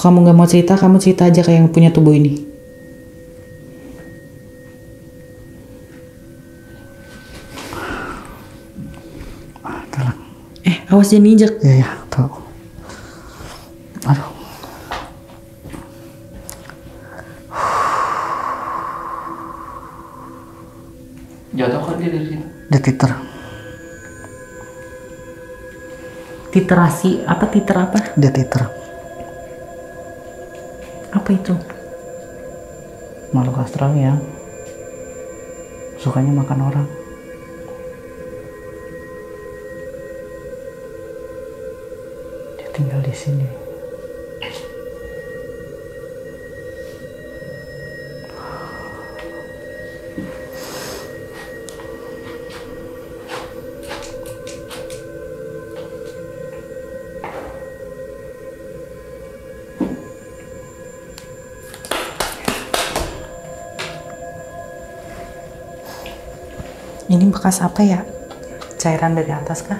kamu nggak mau cerita, kamu cerita aja kayak yang punya tubuh ini. Awas jangan injek. Iya, tahu. Aduh. Jatuh kan dia dari situ. Dia titer. Titerasi apa? Titer apa? Dia titer. Apa itu? Makhluk astral yang sukanya makan orang. Dia tinggal di sini. Ini bekas apa ya? Cairan dari atas kah?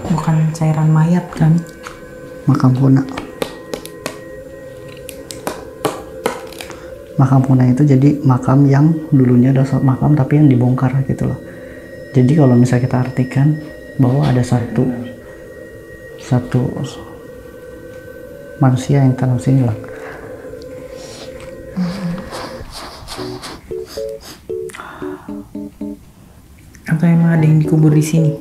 Bukan cairan mayat kan? Makam puna. Makam puna itu jadi makam yang dulunya ada makam tapi yang dibongkar gitu loh. Jadi kalau misalnya kita artikan bahwa ada satu manusia yang tanam sini lah. Atau emang ada yang dikubur di sini?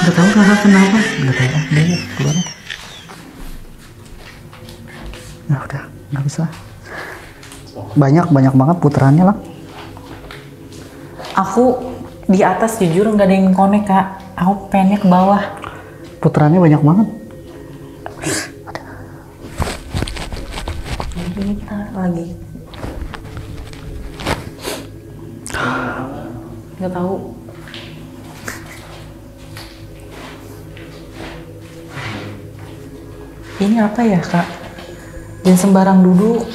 Gak tahu kakak kenapa? Gak tahu, dia keluar. Ya udah, nggak bisa. Banyak banget putarannya lah. Aku di atas jujur nggak ada yang konek kak. Aku pengennya ke bawah. Putarannya banyak banget. Kita lagi. Nggak tahu. Ini apa ya kak? Jangan sembarang duduk.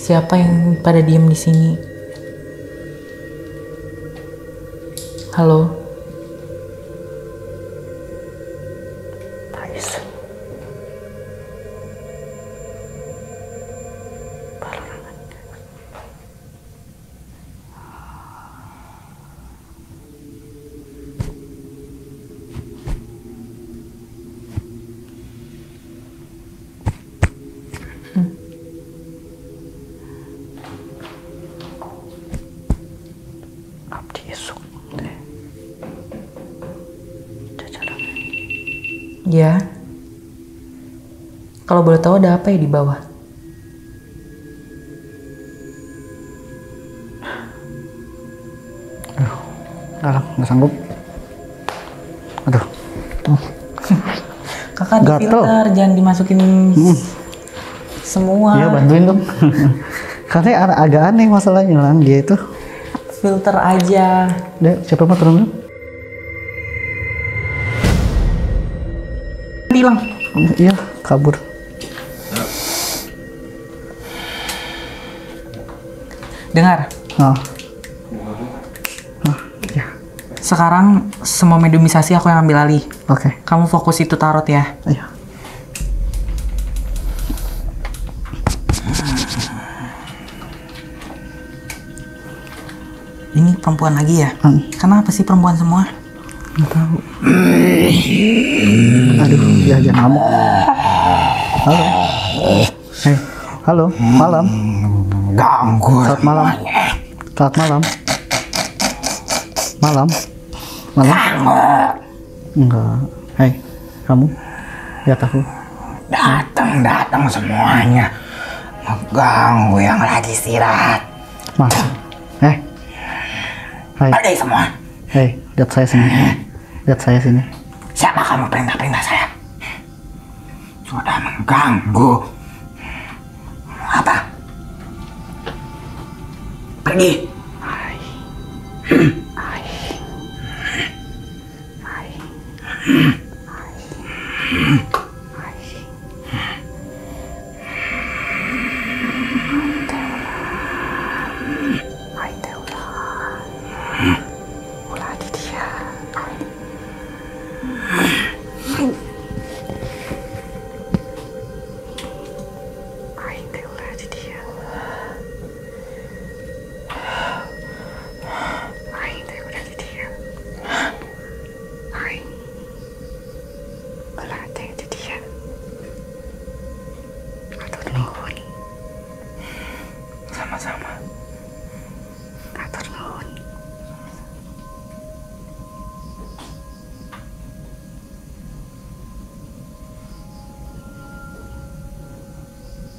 Siapa yang pada diem di sini? Halo? Pais. Abdi esok deh. Jajaran. Ya. Kalau boleh tahu ada apa ya di bawah? Aduh, nggak sanggup. Aduh, tuh. Kakak di Gatel. filter, jangan dimasukin semua. Iya, bantuin dong. Karena agak aneh masalahnya lang, dia itu. Filter aja. Dek, siapa mah turun? Hilang. Iya, kabur. Dengar. Nah. Ya. Sekarang semua mediumisasi aku yang ambil alih. Oke. Kamu fokus itu tarot ya. Iya. Ini perempuan lagi ya? Kenapa sih perempuan semua? Nggak tahu. Aduh, ya jangan ngamuk. Halo. Hei, halo, malam. Ganggu. Selamat malam. Selamat malam. Malam. Malam. Enggak. Hei, kamu lihat aku. Datang semuanya. Ngeganggu yang lagi istirahat. Mas. Hai. Pergi semua. Hei, lihat saya sini. Lihat saya sini. Siapa kamu perintah-perintah saya? Sudah mengganggu. Apa? Pergi. Sama-sama.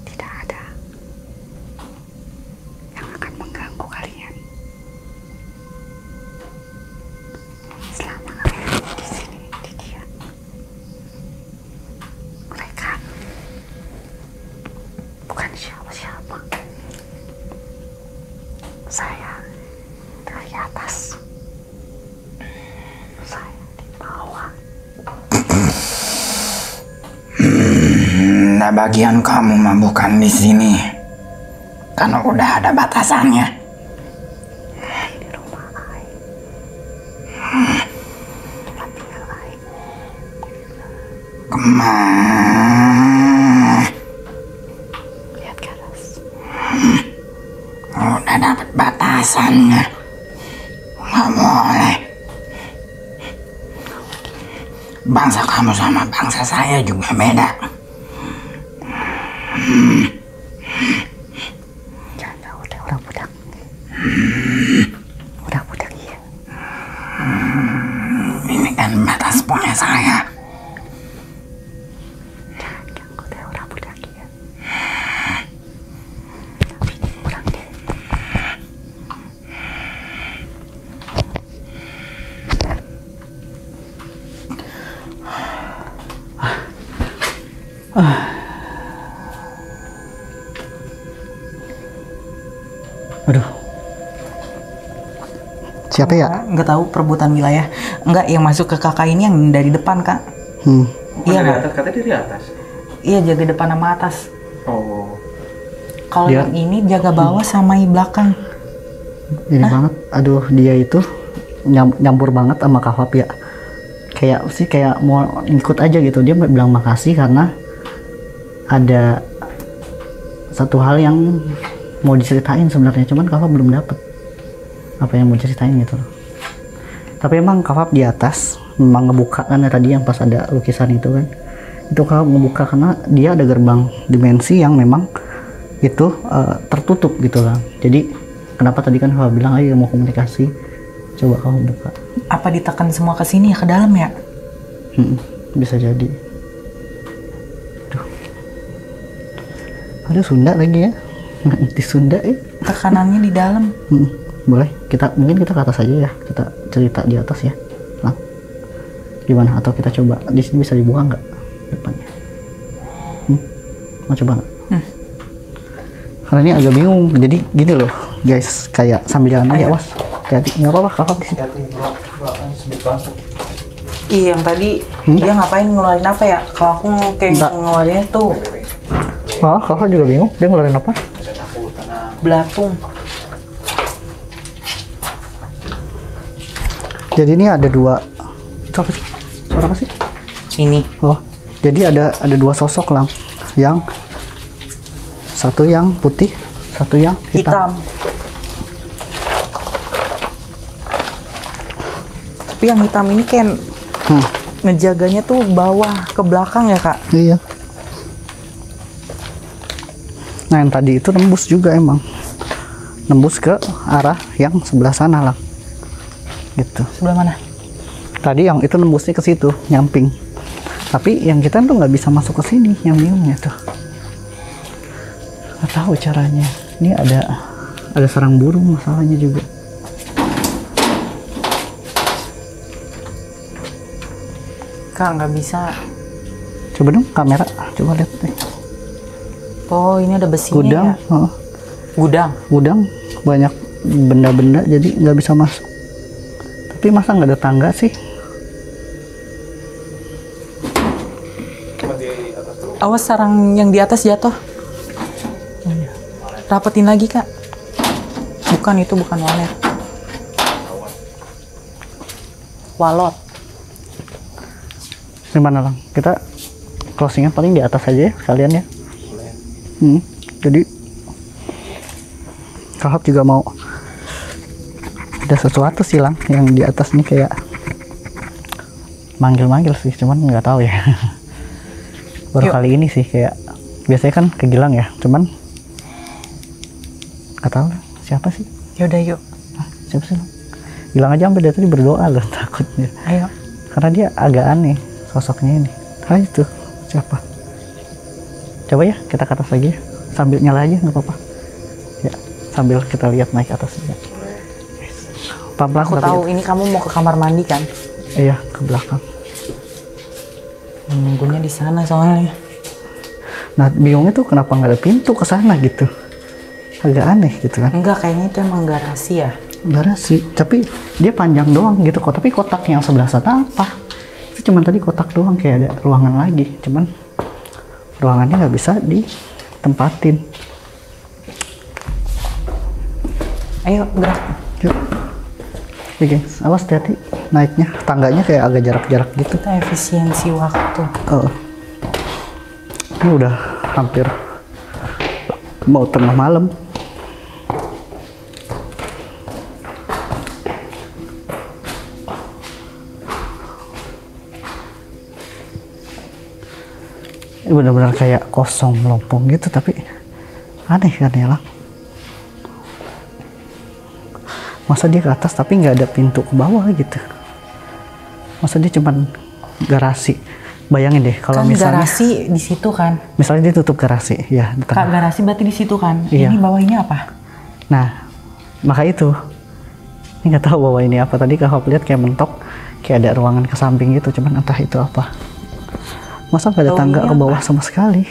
Tidak ada yang akan mengganggu kalian selama kalian di sini, di dia. Mereka bukan siapa-siapa. Saya dari atas, saya di bawah. Nah, bagian kamu mah bukan di sini. Karena udah ada batasannya. Di rumah Ai. Tempat tinggal Ai. Kemana? Lihat ke atas. Udah dapat batasannya. Nggak boleh. Bangsa kamu sama bangsa saya juga beda. Jangan tahu deh orang budak. Budak-budak iya. Ini kan batas punya saya. Jangan ganggu deh orang budak iya. Tapi ini kurang deh. Aduh. Siapa ya? Nggak tahu perebutan wilayah. Enggak, yang masuk ke kakak ini yang dari depan, Kak. Iya, dari Kak. atas, katanya dari atas. Iya, jaga depan sama atas. Oh. Kalau Dia- yang ini jaga bawah sama yang belakang. Ini banget. Aduh, dia itu nyampur banget sama Kak Fab ya. Kayak mau ikut aja gitu. Dia bilang makasih karena ada satu hal yang mau diceritain sebenarnya, cuman Kak Fab belum dapet apa yang mau ceritain gitu loh. Tapi emang Kak Fab di atas memang ngebuka kan ya, tadi yang pas ada lukisan itu kan, itu Kak Fab ngebuka karena dia ada gerbang dimensi yang memang itu tertutup gitu kan. Jadi kenapa tadi kan Kak Fab bilang ayo mau komunikasi, coba Kak Fab buka. Apa ditekan semua ke sini ya, ke dalam ya? Bisa jadi. Aduh Sunda lagi ya. Di Sunda ya. Tekanannya di dalam. Boleh, mungkin kita ke atas aja ya, kita cerita di atas ya. Nah, gimana? Atau kita coba di sini bisa dibuka nggak depannya? Mau coba nggak? Karena ini agak bingung, jadi gini loh guys, kayak sambil jalan aja, awas, hati-hati, nggak apa-apa, Kakak di sini. Iya, yang tadi dia ngapain ngeluarin apa ya? Kalau aku kayak Enggak. ngeluarinnya tuh Oh, Kakak juga bingung, dia ngeluarin apa? belatung. Jadi ini ada dua, itu apa sih? Suara apa sih? Ini. Oh, jadi ada dua sosok lang, yang satu yang putih, satu yang hitam. Tapi yang hitam ini kayak ngejaganya tuh bawah ke belakang ya, Kak? Iya. Nah yang tadi itu nembus juga emang, nembus ke arah yang sebelah sana lah, gitu. Sebelah mana? Tadi yang itu nembusnya ke situ, nyamping. Tapi yang kita tuh nggak bisa masuk ke sini, yang bingungnya tuh. Nggak tahu caranya. Ini ada sarang burung masalahnya juga. Kak, nggak bisa. Coba dong kamera, coba lihat deh. Oh, ini ada besinya Gudang, ya? Gudang. banyak benda-benda jadi nggak bisa masuk. Tapi masa nggak ada tangga sih? Awas sarang yang di atas jatuh. Rapetin lagi, Kak. Bukan, itu bukan walet. Walot. Gimana lang? Kita closingan paling di atas aja ya kalian ya. Jadi Kahap juga mau ada sesuatu sih lang yang di atas nih kayak manggil-manggil sih, cuman nggak tahu ya. Baru Yuk. kali ini sih kayak biasanya kan ke Gilang ya, cuman nggak tahu siapa sih. Yaudah, yuk. Siapa sih lang? Gilang aja sampai dari tadi berdoa loh takutnya. Ayo. Karena dia agak aneh sosoknya ini. Hai itu siapa? Coba ya kita ke atas lagi ya. Sambil nyala aja nggak apa-apa. Ya sambil kita lihat naik atas ya. Pelan-pelan. Aku tahu ini kamu mau ke kamar mandi kan? Iya ke belakang. Nunggunya di sana soalnya. Nah bingungnya tuh kenapa nggak ada pintu ke sana gitu. Agak aneh gitu kan. Enggak, kayaknya itu emang garasi ya. Garasi, tapi dia panjang doang gitu kok. Tapi kotak yang sebelah sana apa? Itu cuman tadi kotak doang kayak ada ruangan lagi. Cuman ruangannya nggak bisa ditempatin. Ayo, gerak. Yuk. Oke gengs, awas hati-hati naiknya. Tangganya kayak agak jarak-jarak gitu. Kita efisiensi waktu. Ini udah hampir mau tengah malam. Ini benar-benar kayak kosong melompong gitu, tapi aneh kan ya lah. Masa dia ke atas tapi nggak ada pintu ke bawah gitu. Masa dia cuman garasi. Bayangin deh kalau Kan misalnya garasi di situ kan? misalnya dia tutup garasi ya di Kak, tengah. garasi berarti di situ kan? Iya. Ini bawahnya apa? Nah maka itu ini nggak tahu bahwa ini apa. Tadi kalau lihat kayak mentok kayak ada ruangan ke samping gitu, cuman entah itu apa. Masa nggak ada Baunya tangga ke bawah apa? sama sekali?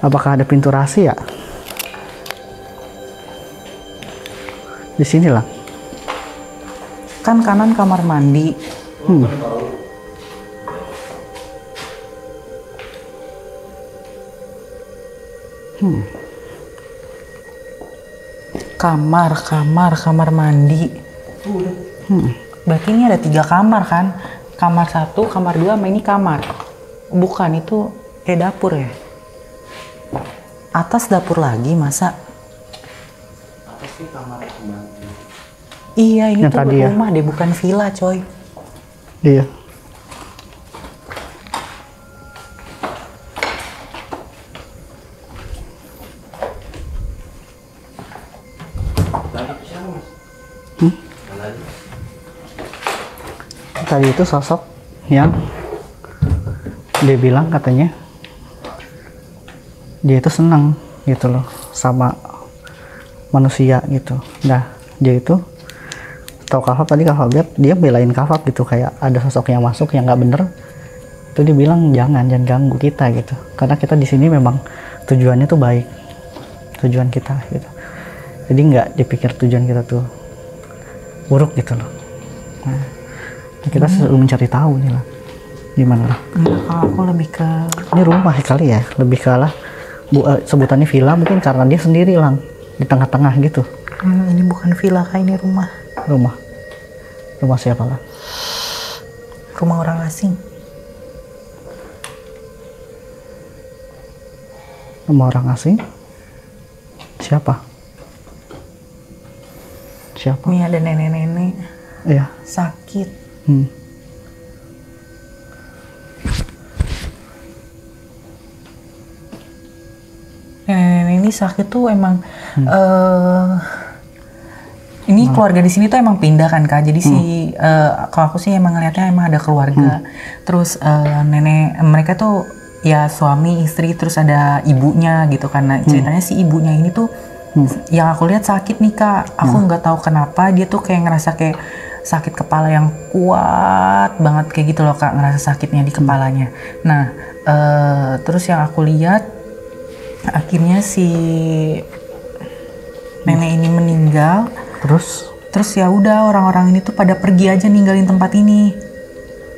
Apakah ada pintu rahasia? Di sini lah. Kan kanan kamar mandi. Kamar mandi. Berarti ini ada 3 kamar kan? Kamar 1, kamar 2, sama ini kamar. Bukan, itu kayak dapur ya? Atas dapur lagi, masa? Atas sih kamar pembantu. Iya, ini Yang tuh tadi ya? rumah deh, bukan villa coy. Iya. Tadi itu sosok yang dia bilang katanya dia itu senang gitu loh sama manusia gitu. Nah dia itu tahu Kahfab, tadi Kahfab lihat dia belain Kahfab gitu, kayak ada sosok yang masuk yang nggak bener. Itu dia bilang jangan ganggu kita gitu, karena kita di sini memang tujuannya tuh baik, tujuan kita gitu. Jadi nggak dipikir tujuan kita tuh buruk gitu loh. Nah, kita selalu mencari tahu nih lah gimana lah. Enggak, kalau aku lebih ke Ini rumah kali ya, lebih kalah sebutannya villa mungkin karena dia sendiri lang di tengah-tengah gitu. ini bukan villa, Kak, ini rumah. Rumah siapa lah? Rumah orang asing. Rumah orang asing? Siapa? Ini ada nenek-nenek Iya. sakit. Nenek-nenek ini sakit tuh emang Ini keluarga di sini tuh emang pindah kan Kak. Jadi kalau aku sih emang ngeliatnya emang ada keluarga. Terus nenek mereka tuh ya suami istri terus ada ibunya gitu karena ceritanya si ibunya ini tuh yang aku lihat sakit nih Kak. Aku nggak tahu kenapa dia tuh kayak ngerasa kayak sakit kepala yang kuat banget kayak gitu loh Kak, ngerasa sakitnya di kepalanya. Nah terus yang aku lihat akhirnya si nenek ini meninggal. Terus ya udah orang-orang ini tuh pada pergi aja ninggalin tempat ini.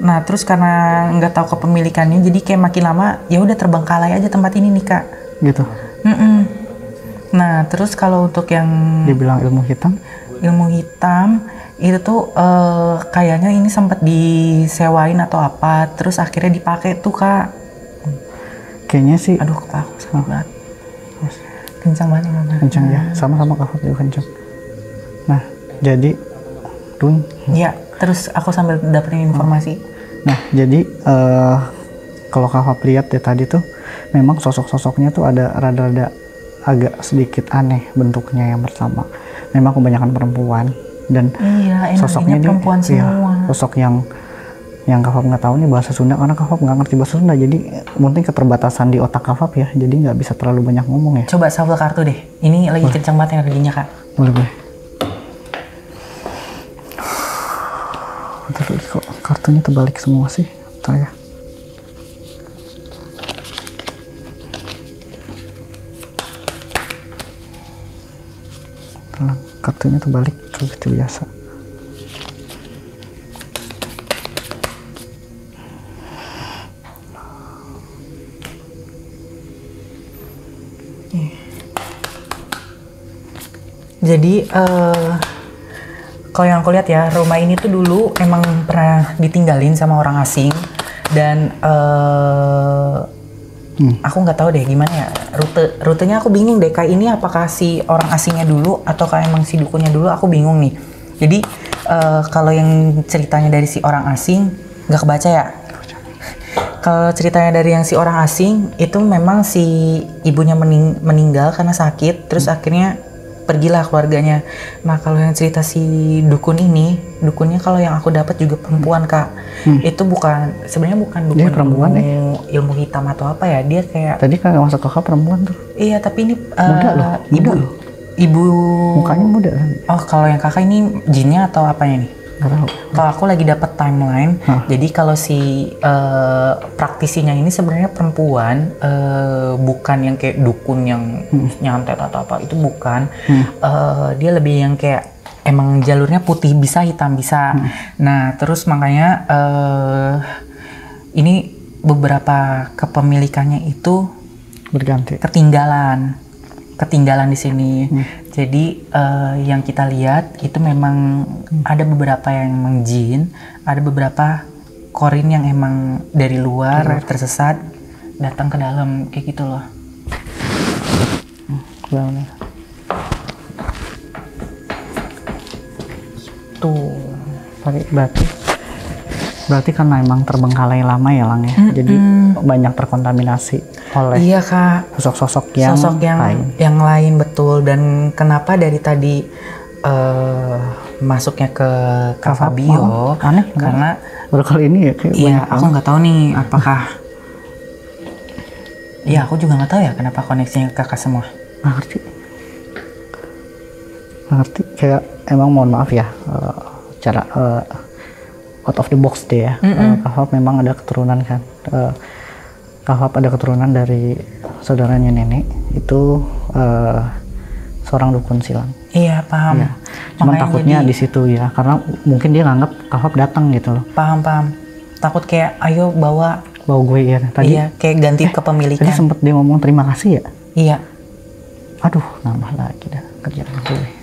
Nah terus karena nggak tahu kepemilikannya jadi kayak makin lama ya udah terbengkalai aja tempat ini nih Kak. Gitu. Nah terus kalau untuk yang dibilang ilmu hitam itu tuh kayaknya ini sempat disewain atau apa terus akhirnya dipakai tuh Kak. Kayaknya sih. Aduh kepala aku sakit banget. Kencang banget Mama. Kencang ya, sama-sama Kak Fab juga kencang. Nah, jadi Iya, terus aku sambil dapetin informasi. Nah, jadi kalau Kak Fab lihat ya tadi tuh memang sosok-sosoknya tuh ada rada-rada agak sedikit aneh bentuknya yang bersama. Memang kebanyakan perempuan dan sosoknya perempuan semua. Ya, sosok yang Kak Fab nggak tahu nih bahasa Sunda karena Kak Fab nggak ngerti bahasa Sunda, jadi mungkin keterbatasan di otak Kak Fab ya, jadi nggak bisa terlalu banyak ngomong ya. Coba shuffle kartu deh, ini lagi kencang banget energinya Kak. Boleh. Tapi kok kartunya terbalik semua sih? Bentar ya. Kartunya terbalik seperti biasa. Jadi kalau yang aku lihat ya, rumah ini tuh dulu emang pernah ditinggalin sama orang asing dan aku nggak tahu deh gimana ya rutenya aku bingung deh kayak ini apakah si orang asingnya dulu atau kayak emang si dukunnya dulu, aku bingung nih. Jadi kalau yang ceritanya dari si orang asing nggak kebaca ya. Kalau ceritanya dari yang si orang asing itu memang si ibunya meninggal karena sakit, terus akhirnya pergilah keluarganya. Nah kalau yang cerita si dukunnya kalau yang aku dapat juga perempuan Kak. Itu sebenarnya bukan dukun dia perempuan ilmu hitam atau apa ya, dia kayak tadi kan masuk kakak perempuan tuh. Iya tapi ini muda loh. Ibu mukanya muda. Oh kalau yang kakak ini jinnya atau apanya nih? Nggak tahu. Kalau aku lagi dapat timeline, jadi kalau si praktisinya ini sebenarnya perempuan, bukan yang kayak dukun yang nyantet atau apa, itu bukan. Dia lebih yang kayak emang jalurnya putih bisa, hitam bisa. Nah terus makanya ini beberapa kepemilikannya itu berganti, ketinggalan di sini. Jadi yang kita lihat itu memang ada beberapa yang emang jin, ada beberapa korin yang emang dari luar tersesat datang ke dalam kayak gitu loh. Tuh, berarti karena emang terbengkalai lama ya Lang ya, jadi banyak terkontaminasi oleh sosok-sosok yang lain betul. Dan kenapa dari tadi masuknya ke Kak Fabio aneh karena baru kali ini ya kayak iya aku nggak tahu nih apakah iya aku juga nggak tahu ya kenapa koneksinya ke kakak semua. ngerti kayak emang mohon maaf ya cara out of the box deh ya. Kak Fab memang ada keturunan kan. Kak Fab ada keturunan dari saudaranya nenek itu seorang dukun silang. Iya paham. Ya. Cuman takutnya di situ ya, karena mungkin dia nganggap Kak Fab datang gitu loh. Paham. Takut kayak ayo bawa gue ya tadi. Iya kayak ganti kepemilikan. Tadi sempet dia ngomong terima kasih ya. Iya. Aduh nambah lagi dah kerjaan gue.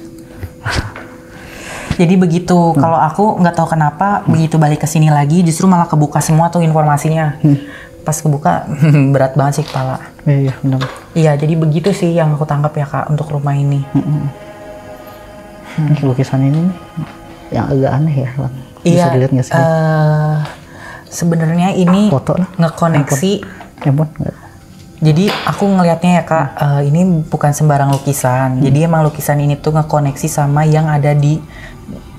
Jadi begitu, kalau aku nggak tahu kenapa begitu balik ke sini lagi justru malah kebuka semua tuh informasinya. Pas kebuka berat banget sih kepala. Iya benar. Iya jadi begitu sih yang aku tangkap ya Kak untuk rumah ini. Ini lukisan ini yang agak aneh ya, Lang. Bisa Iya. dilihat nggak sih? Sebenarnya ini Foto lah. ngekoneksi. Handphone nggak? Jadi aku ngelihatnya ya Kak, ini bukan sembarang lukisan. Jadi emang lukisan ini tuh ngekoneksi sama yang ada di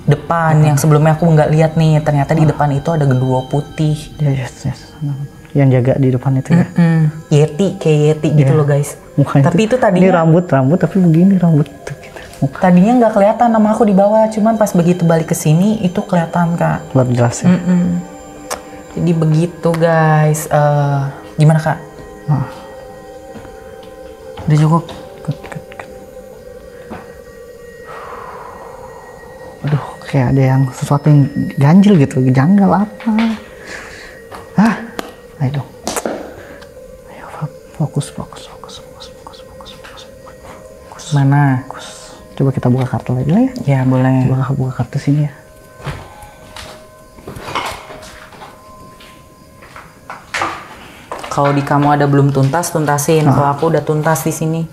depan. Yang sebelumnya aku nggak lihat nih, ternyata di depan itu ada genderuwo putih. Yes. Yang jaga di depan itu ya. Yeti, kayak Yeti gitu loh guys. Mukanya Tapi itu ini tadinya rambut tapi begini rambut tuh gitu. tadinya nggak kelihatan nama aku di bawah, cuman pas begitu balik ke sini itu kelihatan Kak. Luar jelas ya. Jadi begitu guys. Gimana Kak? Udah cukup. Aduh, kayak ada yang sesuatu yang ganjil gitu, janggal apa? Ayo dong. Ayo fokus. Mana? Coba kita buka kartu lagi lah ya. Ya boleh. Coba buka kartu sini ya. Kalau di kamu ada belum tuntas, tuntasin. Kalau aku udah tuntas di sini.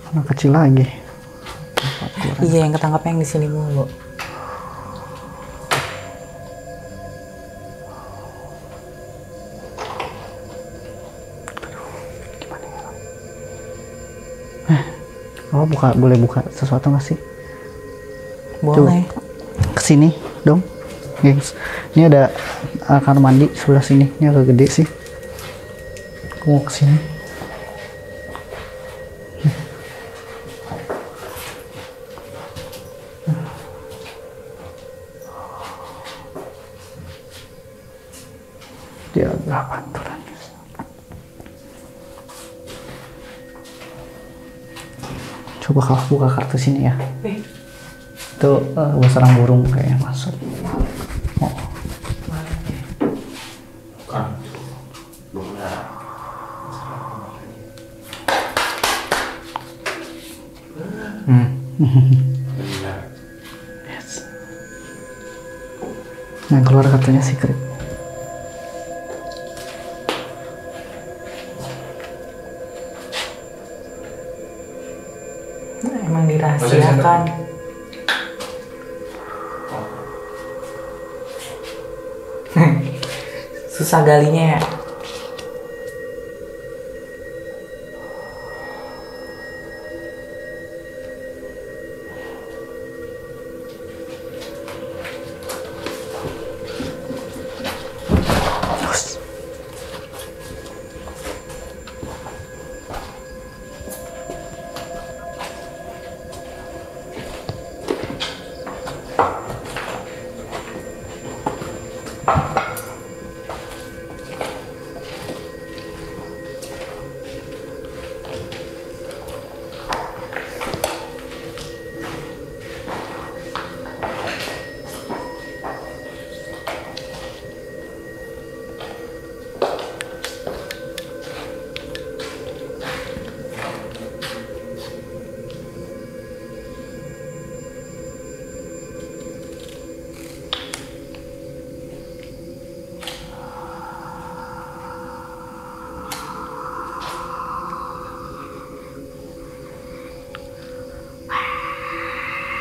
Anak kecil lagi. Iya, yang ketangkapnya yang di sini mulu. Oh, boleh buka sesuatu nggak sih? Boleh. Kesini dong, gengs. Ini ada kamar mandi sebelah sini. Ini agak gede sih. Aku mau kesini. Dia agak panturan. Coba kalau buka kartu sini ya. Itu sarang burung kayaknya masuk. Oh. Yes. Nah, keluar kartunya secret. Emang dirahasiakan. Susah galinya ya.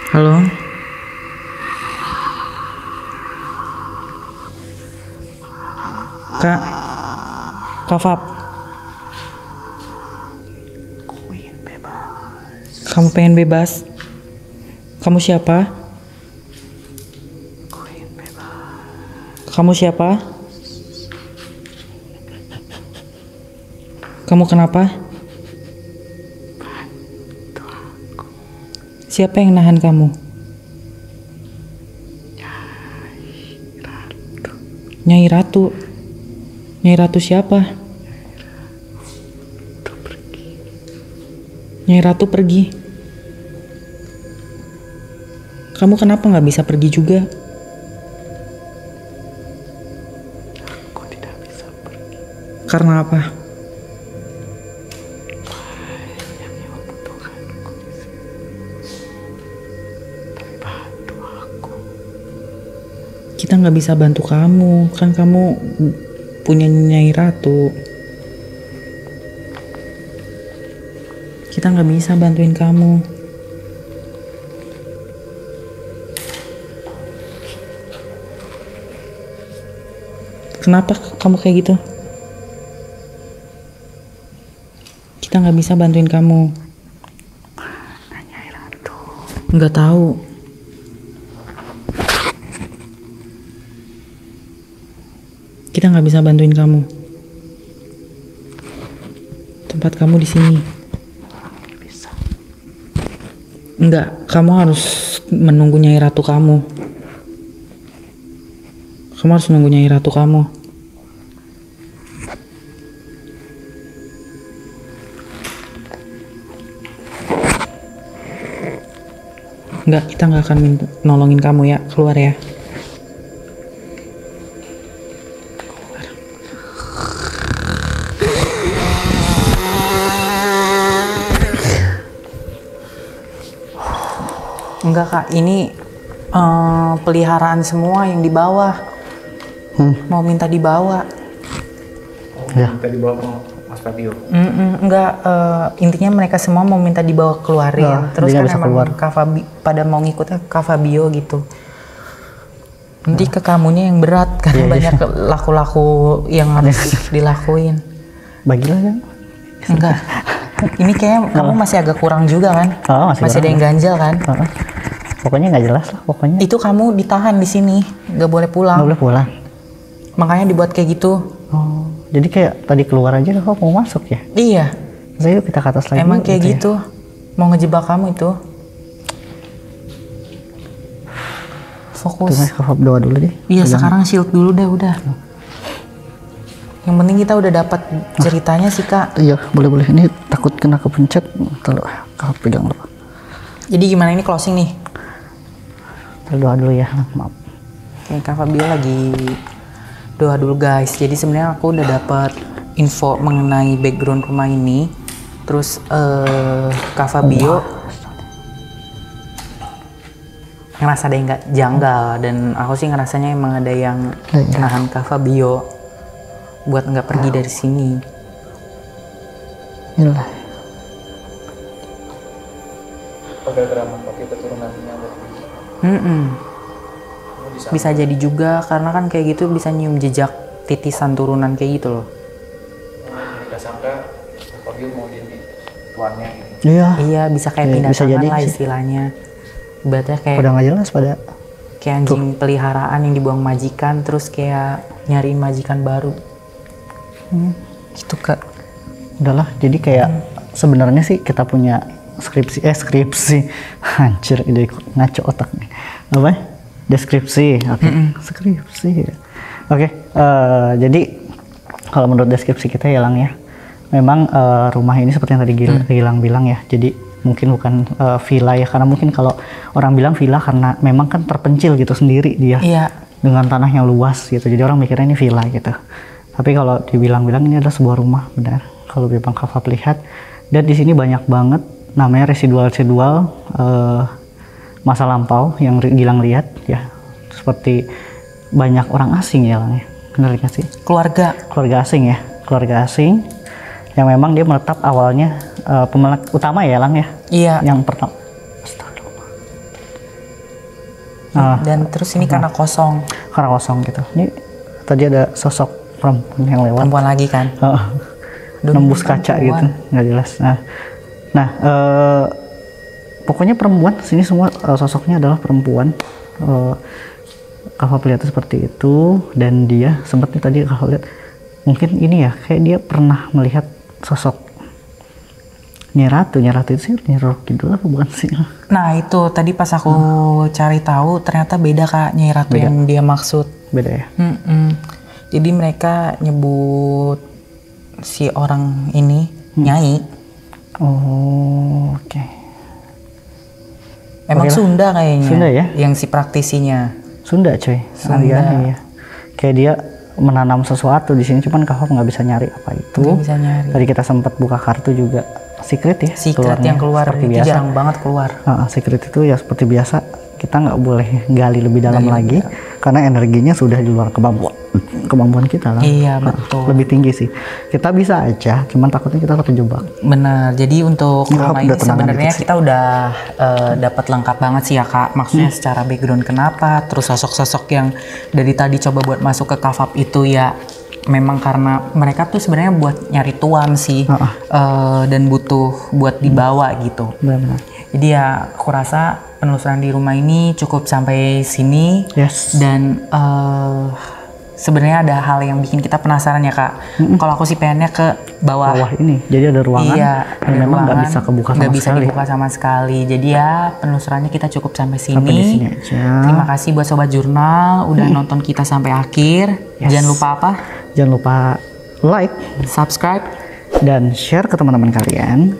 Halo? Kak Fab. Kamu pengen bebas? Kamu siapa? Kamu siapa? Kamu kenapa? Siapa yang nahan kamu? Nyai Ratu. Nyai Ratu siapa? Nyai Ratu pergi. Kamu kenapa nggak bisa pergi juga? Aku tidak bisa pergi. Karena apa? Kita nggak bisa bantu kamu, kan kamu punya Nyai Ratu. Kita nggak bisa bantuin kamu. Kenapa kamu kayak gitu? Kita nggak bisa bantuin kamu. Nyai Ratu. Nggak tahu. Kita nggak bisa bantuin kamu. Tempat kamu di sini. Bisa. Enggak, kamu harus menunggu Nyai Ratu kamu. Kamu harus nunggu Nyai Ratu kamu. Enggak, kita nggak akan nolongin kamu ya. Keluar ya. Enggak kak, ini peliharaan semua yang di bawah. Mau minta dibawa. Ya. Minta dibawa ke Mas Fabio. Enggak, intinya mereka semua mau minta dibawa keluarin. Nah, Terus dia kan bisa emang keluar. pada mau ngikutnya Kak Fabio gitu. Nanti ke kamunya yang berat karena Iya, banyak laku-laku yang harus dilakuin. Bagilah kan. Enggak. Ini kayaknya kamu masih agak kurang juga kan? Oh, masih masih ada kurang. yang ganjel kan? Heeh. Pokoknya nggak jelas lah. Pokoknya Itu kamu ditahan di sini, nggak boleh nggak pulang. boleh pulang. Makanya dibuat kayak gitu. Oh, jadi kayak tadi keluar aja kok mau masuk ya? Iya, Saya yuk kita ke atas lagi. emang kayak ya. gitu. Mau ngejebak kamu itu. Tuh, Fokus. Mas, ke doa dulu deh. Iya, Pegang. sekarang shield dulu deh udah. Yang penting kita udah dapat ceritanya sih kak. Iya, boleh. Ini takut kena kepencet. Kalau pegang dulu. Jadi gimana ini closing nih? Kita doa dulu ya. Maaf. Oke, Kak Fabio lagi doa dulu guys. Jadi sebenarnya aku udah dapat info mengenai background rumah ini. Terus Kak Fabio ngerasa ada yang nggak janggal, dan aku sih ngerasanya emang ada yang Iya. nahan Kak Fabio buat nggak pergi dari sini. Inilah. Gara-gara Mas Fabio keturunannya ada. Bisa jadi juga karena kan kayak gitu bisa nyium jejak titisan turunan kayak gitu loh. Nggak sangka Mas Fabio mau jadi tuannya gitu. Iya. Iya, bisa kayak Iya, pindah bisa tangan jadi lah sih. istilahnya. Ibaratnya kayak Udah nggak jelas pada. kayak anjing peliharaan yang dibuang majikan terus kayak nyariin majikan baru. Gitu kak. Udahlah. Jadi kayak sebenarnya sih kita punya skripsi. Hancur, ide ngaco otak nih. Apa? Deskripsi. Oke. Skripsi. Oke. Jadi kalau menurut deskripsi kita ya Lang ya, memang rumah ini seperti yang tadi Gilang bilang ya. Jadi mungkin bukan villa ya, karena mungkin kalau orang bilang villa karena memang kan terpencil gitu sendiri dia. Iya. Dengan tanah yang luas gitu. Jadi orang mikirnya ini villa gitu. Tapi kalau dibilang-bilang ini adalah sebuah rumah, benar. Kalau Bang Kafab lihat, dan di sini banyak banget namanya residual masa lampau yang Gilang lihat ya. Seperti banyak orang asing ya Lang ya. Benar nggak sih? Keluarga asing ya. Keluarga asing yang memang dia menetap awalnya pemilik utama ya Lang ya. Iya. Yang pertama. Dan terus ini karena kosong. Karena kosong gitu. Ini tadi ada sosok perempuan yang lewat. Perempuan lagi kan. Aduh, Nembus kaca perempuan. gitu, nggak jelas. Nah, pokoknya perempuan sini semua sosoknya adalah perempuan. Kakak lihat seperti itu, dan dia sempat nih tadi kakak lihat mungkin ini ya, kayak dia pernah melihat sosok Nyai Ratu itu sih Nyai Roro Kidul apa bukan sih? Nah itu tadi pas aku cari tahu ternyata beda kak Nyai Ratu Beda. yang dia maksud. Beda ya. Jadi mereka nyebut si orang ini Nyai. Oh, oke. Emang Oke lah. Sunda kayaknya. Sunda ya? Yang si praktisinya. Sunda coy. Sunda. Aneh ya. Kayak dia menanam sesuatu di sini, cuman kakak nggak bisa nyari apa itu. Nggak bisa nyari. Tadi kita sempat buka kartu juga secret ya. Secret keluarnya. yang keluar Seperti itu biasa. jarang banget keluar. Secret itu ya seperti biasa kita nggak boleh gali lebih dalam lagi karena energinya sudah di luar kemampuan kita lah. Iya, betul. Lebih tinggi sih. Kita bisa aja, cuman takutnya kita terjebak. Benar. Jadi untuk Nggak, rumah ini udah tenangan sebenarnya dikit sih. kita udah dapat lengkap banget sih ya Kak. Maksudnya secara background kenapa, terus sosok-sosok yang dari tadi coba buat masuk ke kafab itu ya memang karena mereka tuh sebenarnya buat nyari tuan sih dan butuh buat dibawa gitu. Benar-benar. Jadi ya aku rasa penelusuran di rumah ini cukup sampai sini. Yes. Dan sebenarnya ada hal yang bikin kita penasaran ya Kak. Kalau aku sih pengennya ke bawah. Bawah ini, jadi ada ruangan Iya, yang ada memang nggak ruangan, bisa kebuka sama nggak bisa sekali. dibuka sama sekali. Jadi ya penelusurannya kita cukup sampai sini. Sampai di sini aja. Terima kasih buat Sobat Jurnal udah nonton kita sampai akhir. Yes. Jangan lupa apa? Jangan lupa like Subscribe. dan share ke teman-teman kalian.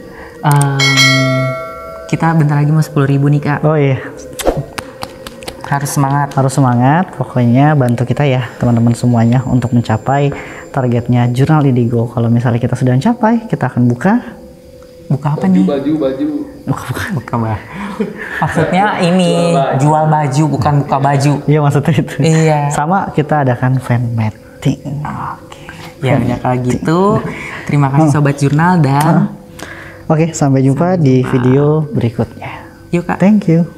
Kita bentar lagi mau 10.000 nih Kak. Oh iya, Harus semangat. harus semangat. Pokoknya bantu kita ya teman-teman semuanya untuk mencapai targetnya Jurnal Indigo. Kalau misalnya kita sudah mencapai, kita akan buka. Buka apa nih? Baju. Buka bah. Maksudnya ini jual baju bukan buka baju. Iya maksudnya itu. Iya. Sama kita adakan fan meeting. Oke. Ya udah kalau gitu. Terima kasih Sobat Jurnal dan Oke, sampai jumpa di video berikutnya. yuk Kak. Thank you.